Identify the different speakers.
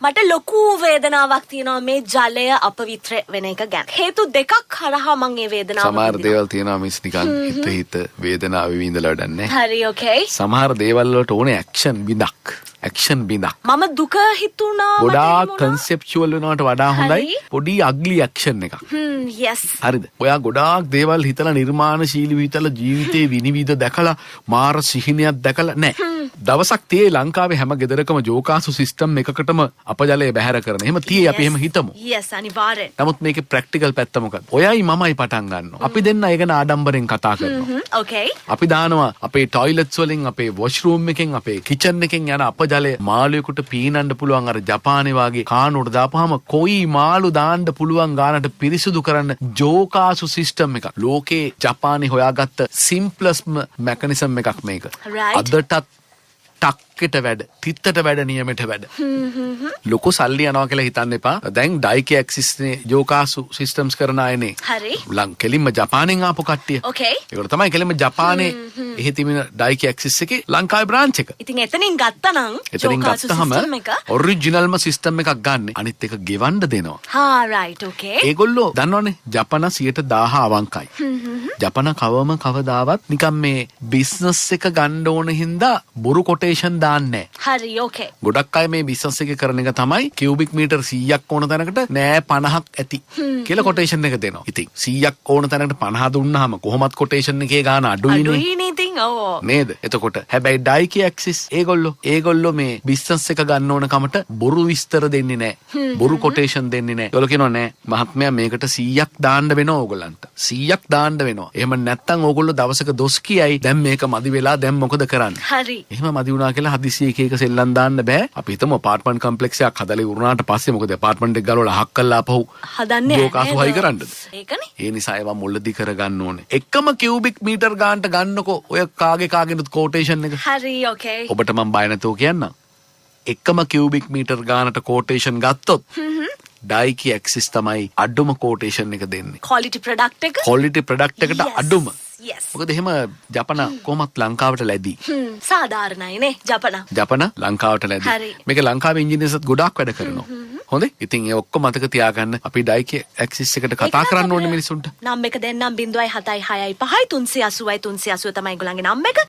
Speaker 1: මට ලොකු වේදනාවක් තියෙනවා මේ ජලය අපවිත්‍ර වෙන එක ගැන. හේතු දෙකක් හරහා මම මේ වේදනාව
Speaker 2: සමහර දේවල් තියෙනවා මිස් නිකන් හිත වේදනාව විඳලා වැඩන්නේ.
Speaker 1: හරි ඕකේ.
Speaker 2: සමහර දේවල් වලට ඕනේ ඇක්ෂන් බිඳක්. ඇක්ෂන් බිඳක්.
Speaker 1: මම දුක හිතුණා.
Speaker 2: ගොඩාක් කන්සෙප්චුවල් වෙනවට වඩා හොඳයි පොඩි අග්ලි ඇක්ෂන් එකක්.
Speaker 1: yes.
Speaker 2: හරිද? ඔයා ගොඩාක් දේවල් හිතලා නිර්මාණශීලීව හිතලා ජීවිතේ විනිවිද දැකලා මාර සිහිනයක් දැකලා නැහැ. දවසක් තියේ ලංකාවේ හැම ගෙදරකම ජෝකාසු සිස්ටම් එකකටම අපජලය බැහැර කරන. එහෙම තියේ අපි එහෙම හිතමු.
Speaker 1: yes අනිවාර්යෙන්.
Speaker 2: නමුත් මේකේ ප්‍රැක්ටිකල් පැත්ත මොකක්ද? ඔයයි මමයි පටන් ගන්නවා. අපි දෙන්න ඒ ගැන ආඩම්බරෙන් කතා කරනවා.
Speaker 1: okay.
Speaker 2: අපි දානවා අපේ ටොයිලට්ස් වලින් අපේ වොෂ්රූම් එකෙන් අපේ කිචන් එකෙන් යන අපජලය මාළුවෙකුට පීනන්න පුළුවන් අර ජපානයේ වගේ කානුවට දාපුවාම කොයි මාළු දාන්න පුළුවන් ගානට පිරිසුදු කරන්න ජෝකාසු සිස්ටම් එකක්. ලෝකේ ජපානයේ හොයාගත්ත සිම්ප්ලස්ම මෙකනිසම් එකක් මේක. අදටත් ටක්කට වැඩ තිත්තට වැඩ නියමයට වැඩ ලොකු සල්ලි යනවා කියලා හිතන්න එපා. දැන් ඩයිකේ ඇක්සිස්නේ ජෝකාසු සිස්ටම්ස් කරන අයනේ.
Speaker 1: හරි.
Speaker 2: කෙලින්ම ජපානයෙන් ආපු කට්ටිය.
Speaker 1: okay.
Speaker 2: ඒකට තමයි කෙලින්ම ජපානයේ එහි තිබෙන ඩයිකේ ඇක්සිස් එකේ ලංකාවේ බ්‍රාන්ච් එක.
Speaker 1: ඉතින් එතනින් ගත්තනම්
Speaker 2: එතනින් ගත්තහම ඔරිජිනල්ම සිස්ටම් එකක් ගන්න. අනිත් එක ගෙවන්න දෙනවා.
Speaker 1: හා රයිට් ඕකේ.
Speaker 2: ඒගොල්ලෝ දන්නවනේ ජපාන 110 අවංකයි. ජපාන කවදාවත් නිකන් මේ බිස්නස් එක ගන්න ඕන හින්දා බොරු කොටේෂන් දාන්නේ නැහැ.
Speaker 1: හරි ඕකේ.
Speaker 2: ගොඩක් අය මේ බිස්නස් එක කරන එක තමයි කියුබික් මීටර් 100ක් ඕන තැනකට නෑ 50ක් ඇති කියලා කොටේෂන් එක දෙනවා. ඉතින් 100ක් ඕන තැනකට 50 දුන්නාම කොහොමත් කොටේෂන් එකේ ගාන අඩුයිනේ. නේද? එතකොට හැබැයි ඩයිකේ ඇක්සිස් ඒගොල්ලෝ මේ බිස්නස් එක ගන්න ඕන කමට බොරු විස්තර දෙන්නේ නැහැ. බොරු කොටේෂන් දෙන්නේ නැහැ. ඒගොල්ලෝ කියනවා නෑ මහත්මයා මේකට 100ක් දාන්න වෙනවා ඕගොල්ලන්ට. 100ක් දාන්න වෙනවා. එහෙම නැත්තම් ඕගොල්ලෝ දවසක දොස් කියයි දැන් මේක මදි වෙලා දැන් මොකද කරන්නේ?
Speaker 1: හරි.
Speaker 2: එහෙම මදි වුණා කියලා හදිසිය එක සෙල්ලම් දාන්න බෑ. අපි හිතමු අපාර්ට්මන්ට් කම්ප්ලෙක්ස් එකක් හදලා ඉවරුනාට පස්සේ මොකද අපාර්ට්මන්ට් එක ගලවලා අහක් කළා පහු
Speaker 1: හදන්නේ
Speaker 2: ජෝකාසු හයි කරන්නද?
Speaker 1: ඒකනේ.
Speaker 2: ඒ නිසා ඒවා මුලදී කරගන්න ඕනේ. එකම කියුබික් මීටර් ගානට ගන්නකො ඔය කාගෙනුත් කෝටේෂන් එක.
Speaker 1: හරි ඕකේ.
Speaker 2: ඔබට මම බය නැතුව කියන්නම්. එකම කියුබික් මීටර් ගානට කෝටේෂන් ගත්තොත් ඩයිකී ඇක්සිස් තමයි අඩුම කෝටේෂන් එක දෙන්නේ.
Speaker 1: ක්වොලිටි ප්‍රොඩක්ට් එක.
Speaker 2: ක්වොලිටි ප්‍රොඩක්ට් එකට අඩුම.
Speaker 1: yes.
Speaker 2: මොකද එහෙම ජපන කොහොමත් ලංකාවට ලැබී.
Speaker 1: සාධාරණයිනේ ජපන
Speaker 2: ලංකාවට ලැබී. මේක ලංකාවේ ඉන්ජිනේර්ස්ත් ගොඩාක් වැඩ කරනවා. හොඳේ. ඉතින් ඒ ඔක්කොම මතක තියාගන්න අපි ඩයිකේ ඇක්සිස් එකට කතා කරන්න ඕනේ මිනිසුන්ට.
Speaker 1: නම් එක දෙන්නම් 0.76 5 380 380 තමයි ඒගොල්ලන්ගේ නම් එක.